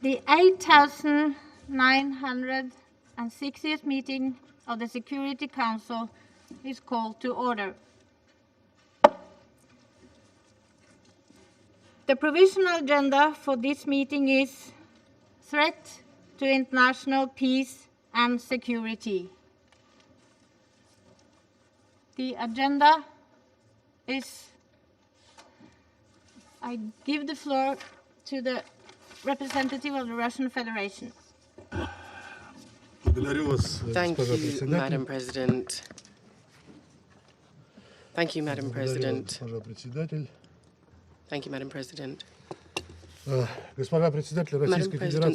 The 8,960th meeting of the Security Council is called to order. The provisional agenda for this meeting is threat to international peace and security. The agenda is, I give the floor to the representative of the Russian Federation. Thank you, Madam President. Thank you, Madam President. Thank you, Madam President. Madam President, the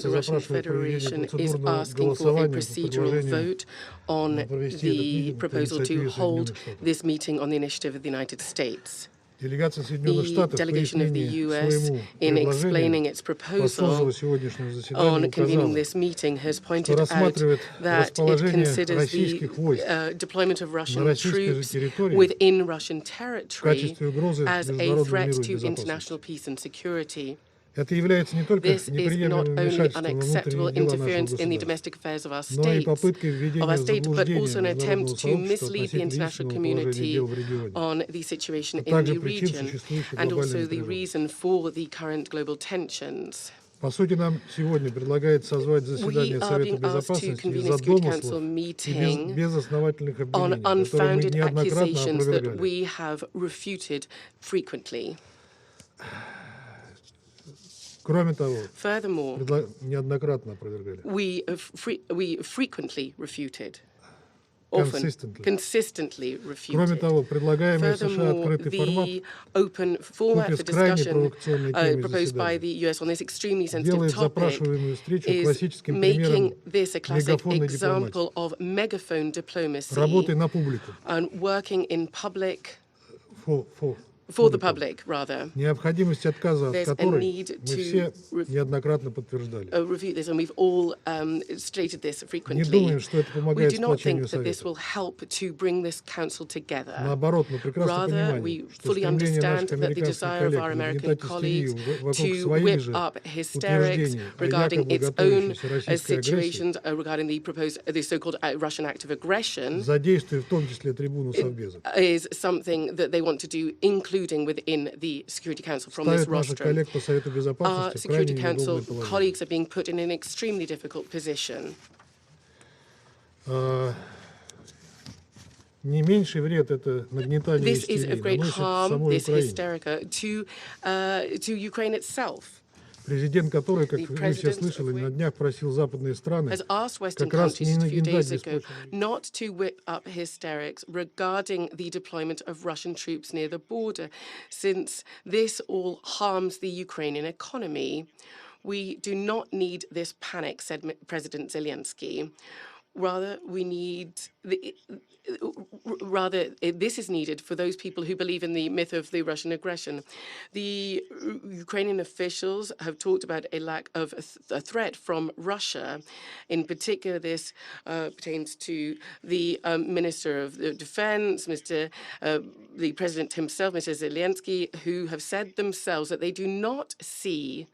Russian Federation is asking for a procedural vote on the proposal to hold this meeting on the initiative of the United States. The delegation of the U.S., in explaining its proposal on convening this meeting, has pointed out that it considers the deployment of Russian troops within Russian territory as a threat to international peace and security. This is not only unacceptable interference in the domestic affairs of our state, but also an attempt to mislead the international community on the situation in the region and also the reason for the current global tensions. We are being asked to convene a Security Council meeting on unfounded accusations that we have refuted frequently. Furthermore, we frequently refuted, consistently refuted. Furthermore, the open format for discussion proposed by the U.S. on this extremely sensitive topic is making this a classic example of megaphone diplomacy and working in public for the public, rather. There's a need to review this, and we've all stated this frequently. We do not think that this will help to bring this council together. Rather, we fully understand that the desire of our American colleagues to whip up hysterics regarding its own situations, regarding the so-called Russian act of aggression, is something that they want to do, including within the Security Council from this rostrum. Our Security Council colleagues are being put in an extremely difficult position. This is of great harm, this hysterica, to Ukraine itself. The President has asked Western countries a few days ago not to whip up hysterics regarding the deployment of Russian troops near the border, since this all harms the Ukrainian economy. We do not need this panic, said President Zelensky. Rather, this is needed for those people who believe in the myth of the Russian aggression. The Ukrainian officials have talked about a lack of a threat from Russia. In particular, this pertains to the Minister of Defense, the President himself, Mr. Zelensky, who have said themselves that they do not see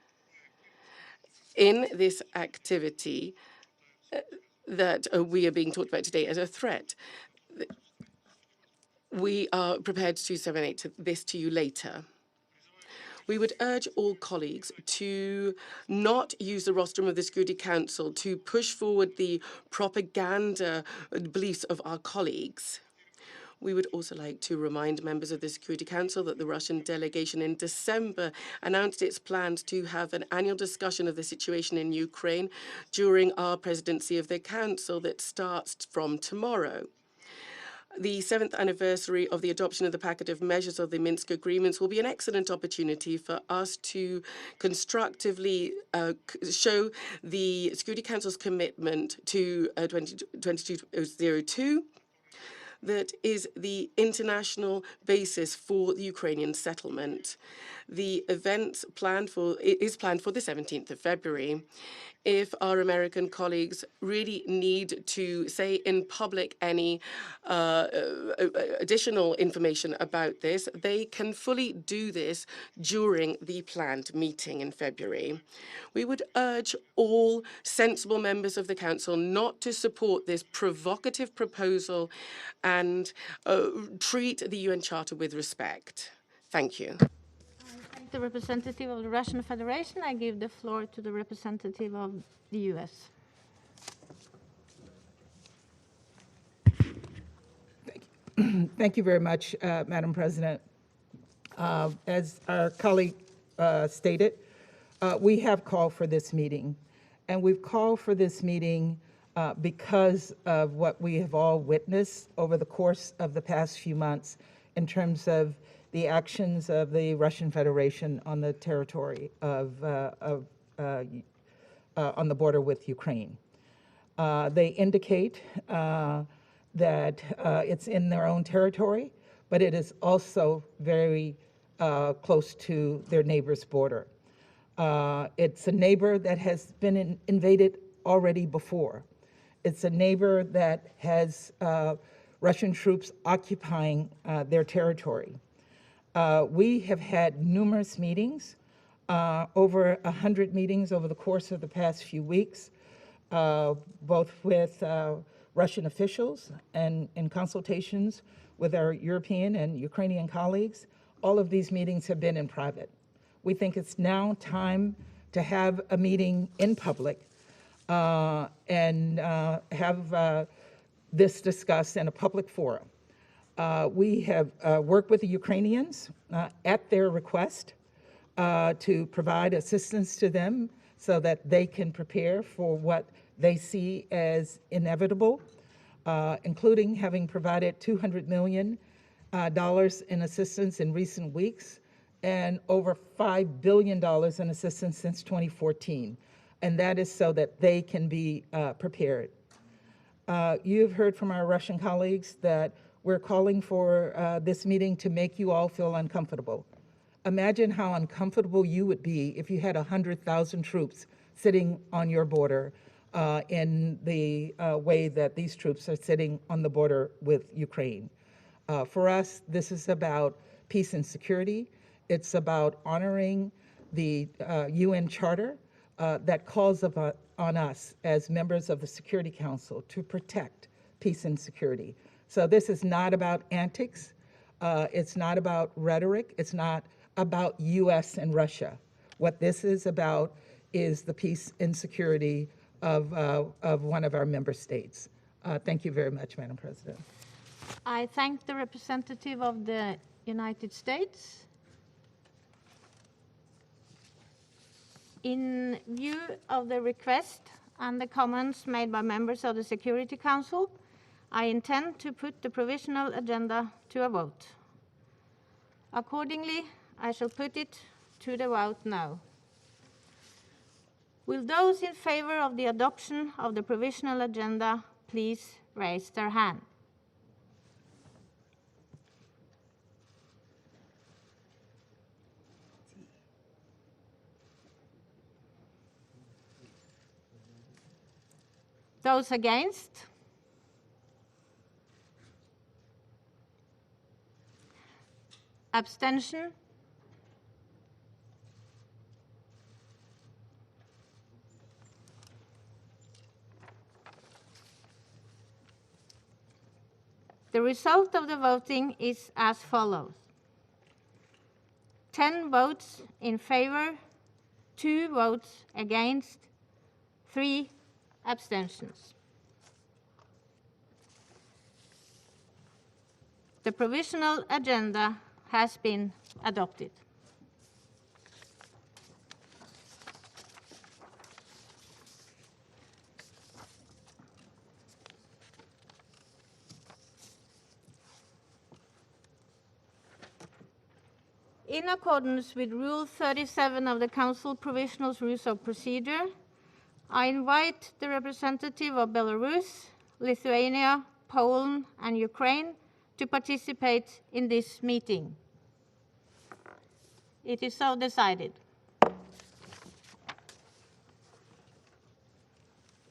in this activity that we are being talked about today as a threat. We are prepared to disseminate this to you later. We would urge all colleagues to not use the rostrum of the Security Council to push forward the propaganda beliefs of our colleagues. We would also like to remind members of the Security Council that the Russian delegation in December announced its plans to have an annual discussion of the situation in Ukraine during our presidency of the Council that starts from tomorrow. The 7th anniversary of the adoption of the packet of measures of the Minsk agreements will be an excellent opportunity for us to constructively show the Security Council's commitment to 2202, that is the international basis for the Ukrainian settlement. The event is planned for the 17th of February. If our American colleagues really need to say in public any additional information about this, they can fully do this during the planned meeting in February. We would urge all sensible members of the Council not to support this provocative proposal and treat the UN Charter with respect. Thank you. The representative of the Russian Federation. I give the floor to the representative of the US. Thank you very much, Madam President. As our colleague stated, we have called for this meeting, and we've called for this meeting because of what we have all witnessed over the course of the past few months in terms of the actions of the Russian Federation on the territory on the border with Ukraine. They indicate that it's in their own territory, but it is also very close to their neighbor's border. It's a neighbor that has been invaded already before. It's a neighbor that has Russian troops occupying their territory. We have had numerous meetings, over 100 meetings over the course of the past few weeks, both with Russian officials and in consultations with our European and Ukrainian colleagues. All of these meetings have been in private. We think it's now time to have a meeting in public and have this discussed in a public forum. We have worked with the Ukrainians at their request to provide assistance to them so that they can prepare for what they see as inevitable, including having provided $200 million in assistance in recent weeks and over $5 billion in assistance since 2014. And that is so that they can be prepared. You've heard from our Russian colleagues that we're calling for this meeting to make you all feel uncomfortable. Imagine how uncomfortable you would be if you had 100,000 troops sitting on your border in the way that these troops are sitting on the border with Ukraine. For us, this is about peace and security. It's about honoring the UN Charter that calls on us as members of the Security Council to protect peace and security. So this is not about antics. It's not about rhetoric. It's not about US and Russia. What this is about is the peace and security of one of our member states. Thank you very much, Madam President. I thank the representative of the United States. In view of the request and the comments made by members of the Security Council, I intend to put the provisional agenda to a vote. Accordingly, I shall put it to the vote now. Will those in favor of the adoption of the provisional agenda please raise their hand? Those against? Abstention? The result of the voting is as follows. 10 votes in favor, 2 votes against, 3 abstentions. The provisional agenda has been adopted. In accordance with Rule 37 of the Council Provisional Rules of Procedure, I invite the representative of Belarus, Lithuania, Poland, and Ukraine to participate in this meeting. It is so decided.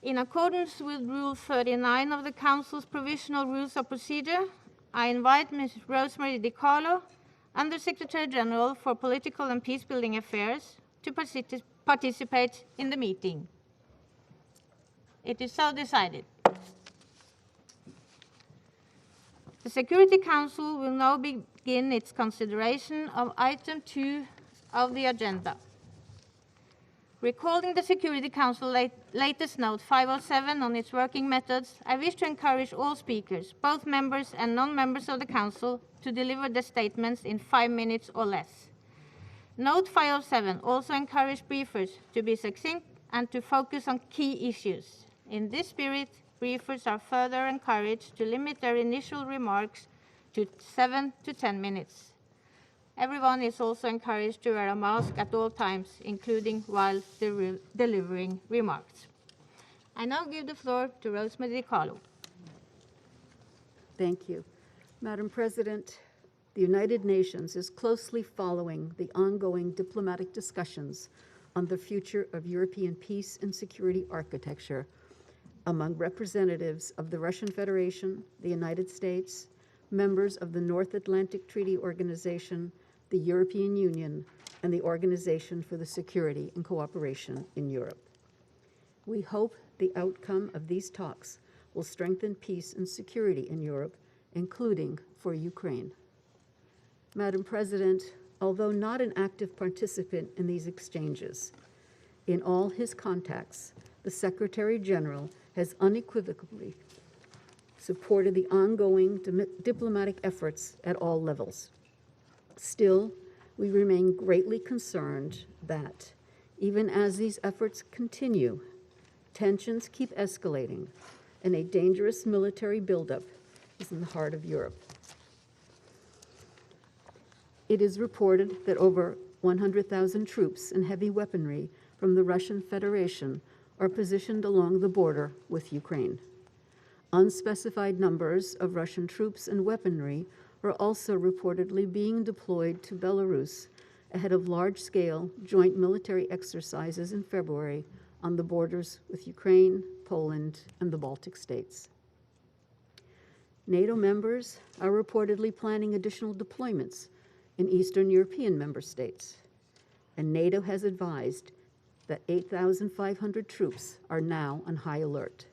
In accordance with Rule 39 of the Council's Provisional Rules of Procedure, I invite Ms. Rosemary DiCarlo, Undersecretary General for Political and Peacebuilding Affairs, to participate in the meeting. It is so decided. The Security Council will now begin its consideration of item 2 of the agenda. Recalling the Security Council latest note 507 on its working methods, I wish to encourage all speakers, both members and non-members of the Council, to deliver their statements in 5 minutes or less. Note 507 also encouraged briefers to be succinct and to focus on key issues. In this spirit, briefers are further encouraged to limit their initial remarks to 7 to 10 minutes. Everyone is also encouraged to wear a mask at all times, including while delivering remarks. I now give the floor to Rosemary DiCarlo. Thank you. Madam President, the United Nations is closely following the ongoing diplomatic discussions on the future of European peace and security architecture among representatives of the Russian Federation, the United States, members of the North Atlantic Treaty Organization, the European Union, and the Organization for the Security and Cooperation in Europe. We hope the outcome of these talks will strengthen peace and security in Europe, including for Ukraine. Madam President, although not an active participant in these exchanges, in all his contacts, the Secretary General has unequivocally supported the ongoing diplomatic efforts at all levels. Still, we remain greatly concerned that, even as these efforts continue, tensions keep escalating, and a dangerous military buildup is in the heart of Europe. It is reported that over 100,000 troops and heavy weaponry from the Russian Federation are positioned along the border with Ukraine. Unspecified numbers of Russian troops and weaponry are also reportedly being deployed to Belarus ahead of large-scale joint military exercises in February on the borders with Ukraine, Poland, and the Baltic states. NATO members are reportedly planning additional deployments in Eastern European member states, and NATO has advised that 8,500 troops are now on high alert.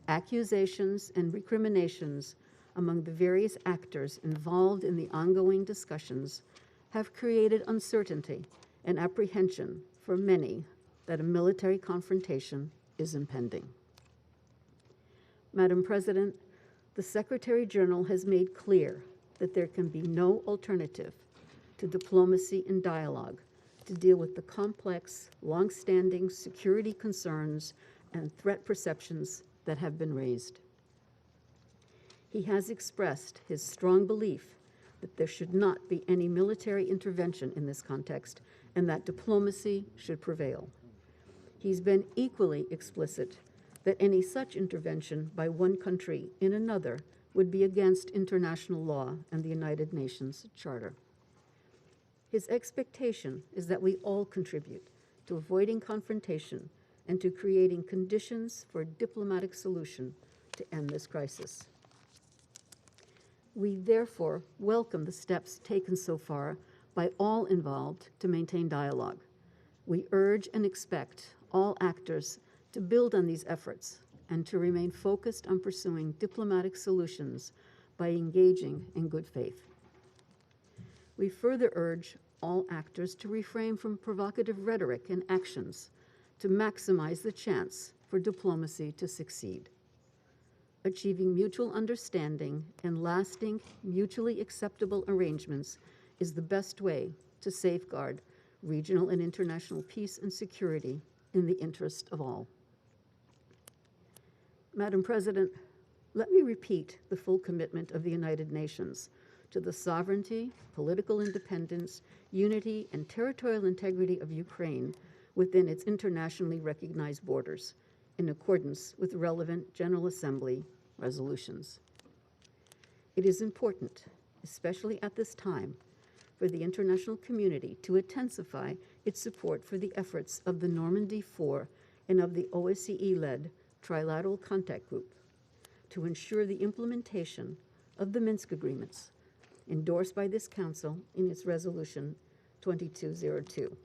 Accusations and recriminations among the various actors involved in the ongoing discussions have created uncertainty and apprehension for many that a military confrontation is impending. Madam President, the Secretary General has made clear that there can be no alternative to diplomacy and dialogue to deal with the complex, long-standing security concerns and threat perceptions that have been raised. He has expressed his strong belief that there should not be any military intervention in this context and that diplomacy should prevail. He's been equally explicit that any such intervention by one country in another would be against international law and the United Nations Charter. His expectation is that we all contribute to avoiding confrontation and to creating conditions for a diplomatic solution to end this crisis. We therefore welcome the steps taken so far by all involved to maintain dialogue. We urge and expect all actors to build on these efforts and to remain focused on pursuing diplomatic solutions by engaging in good faith. We further urge all actors to refrain from provocative rhetoric and actions to maximize the chance for diplomacy to succeed. Achieving mutual understanding and lasting, mutually acceptable arrangements is the best way to safeguard regional and international peace and security in the interest of all. Madam President, let me repeat the full commitment of the United Nations to the sovereignty, political independence, unity, and territorial integrity of Ukraine within its internationally recognized borders, in accordance with relevant General Assembly resolutions. It is important, especially at this time, for the international community to intensify its support for the efforts of the Normandy 4 and of the OSCE-led Trilateral Contact Group to ensure the implementation of the Minsk agreements endorsed by this Council in its Resolution 2202.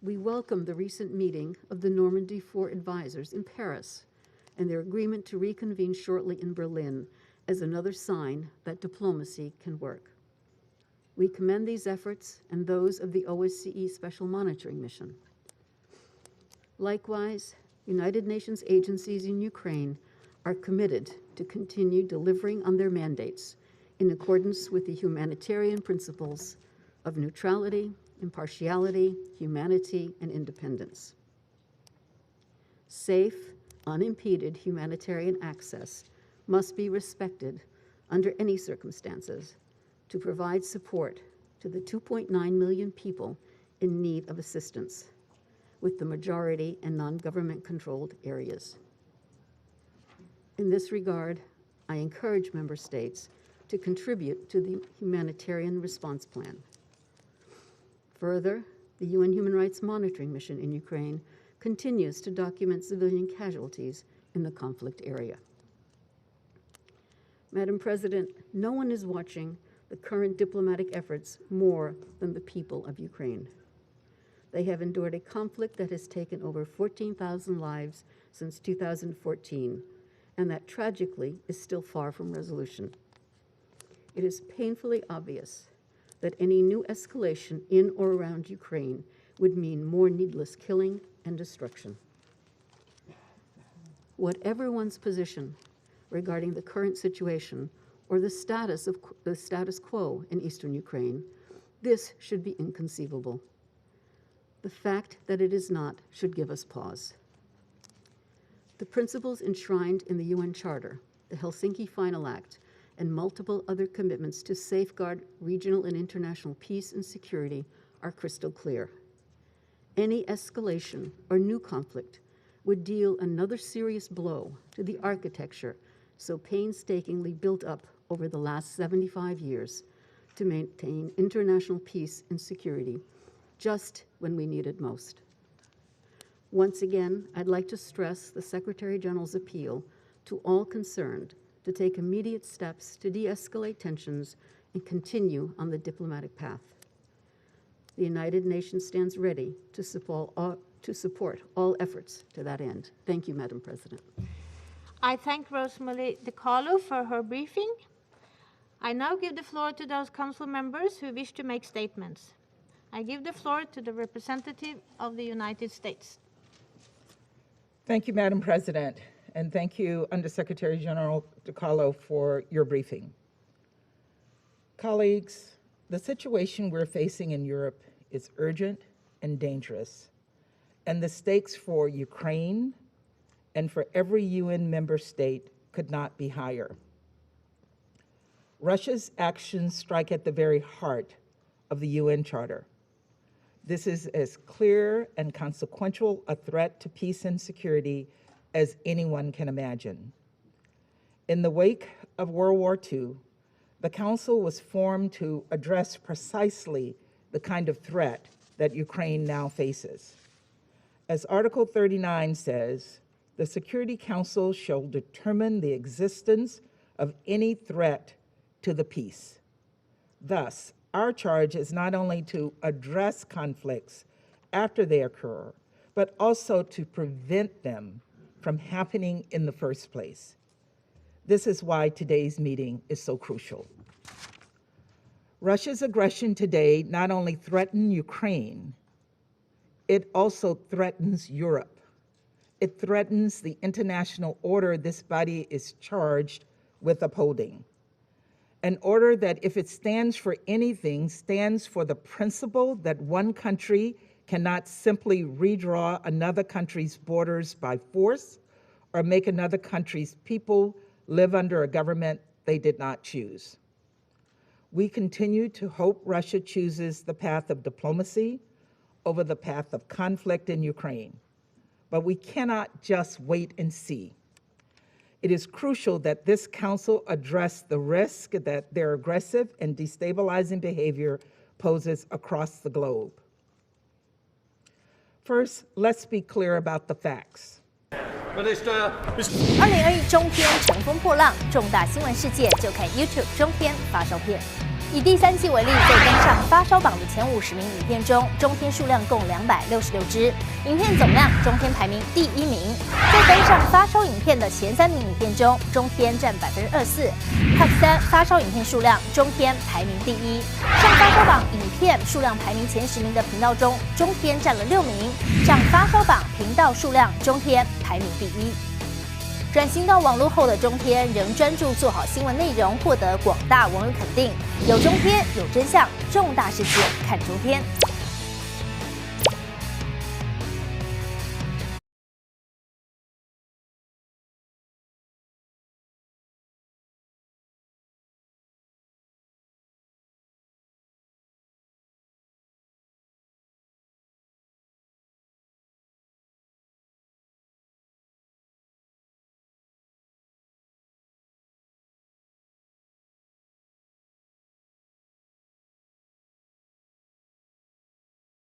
We welcome the recent meeting of the Normandy 4 advisors in Paris and their agreement to reconvene shortly in Berlin as another sign that diplomacy can work. We commend these efforts and those of the OSCE Special Monitoring Mission. Likewise, United Nations agencies in Ukraine are committed to continue delivering on their mandates in accordance with the humanitarian principles of neutrality, impartiality, humanity, and independence. Safe, unimpeded humanitarian access must be respected under any circumstances to provide support to the 2.9 million people in need of assistance, with the majority in non-government controlled areas. In this regard, I encourage member states to contribute to the humanitarian response plan. Further, the UN Human Rights Monitoring Mission in Ukraine continues to document civilian casualties in the conflict area. Madam President, no one is watching the current diplomatic efforts more than the people of Ukraine. They have endured a conflict that has taken over 14,000 lives since 2014, and that tragically is still far from resolution. It is painfully obvious that any new escalation in or around Ukraine would mean more needless killing and destruction. Whatever one's position regarding the current situation or the status quo in eastern Ukraine, this should be inconceivable. The fact that it is not should give us pause. The principles enshrined in the UN Charter, the Helsinki Final Act, and multiple other commitments to safeguard regional and international peace and security are crystal clear. Any escalation or new conflict would deal another serious blow to the architecture so painstakingly built up over the last 75 years to maintain international peace and security just when we need it most. Once again, I'd like to stress the Secretary General's appeal to all concerned to take immediate steps to de-escalate tensions and continue on the diplomatic path. The United Nations stands ready to support all efforts to that end. Thank you, Madam President. I thank Rosemary DiCarlo for her briefing. I now give the floor to those council members who wish to make statements. I give the floor to the representative of the United States. Thank you, Madam President, and thank you, Undersecretary General DiCarlo, for your briefing. Colleagues, the situation we're facing in Europe is urgent and dangerous, and the stakes for Ukraine and for every UN member state could not be higher. Russia's actions strike at the very heart of the UN Charter. This is as clear and consequential a threat to peace and security as anyone can imagine. In the wake of World War II, the Council was formed to address precisely the kind of threat that Ukraine now faces. As Article 39 says, the Security Council shall determine the existence of any threat to the peace. Thus, our charge is not only to address conflicts after they occur, but also to prevent them from happening in the first place. This is why today's meeting is so crucial. Russia's aggression today not only threatens Ukraine, it also threatens Europe. It threatens the international order this body is charged with upholding. An order that, if it stands for anything, stands for the principle that one country cannot simply redraw another country's borders by force or make another country's people live under a government they did not choose. We continue to hope Russia chooses the path of diplomacy over the path of conflict in Ukraine, but we cannot just wait and see. It is crucial that this council address the risk that their aggressive and destabilizing behavior poses across the globe. First, let's be clear about the facts. 2021中天乘风破浪，重大新闻事件就看 YouTube 中天发烧片。以第3季为例，在登上发烧榜的前50名影片中，中天数量共266支，影片总量中天排名第1名。在登上发烧影片的前3名影片中，中天占24%。Top 3发烧影片数量，中天排名第1。上发烧榜影片数量排名前10名的频道中，中天占了6名。上发烧榜频道数量，中天排名第1。转型到网络后的中天仍专注做好新闻内容，获得广大网友肯定。有中天，有真相，重大事件看中天。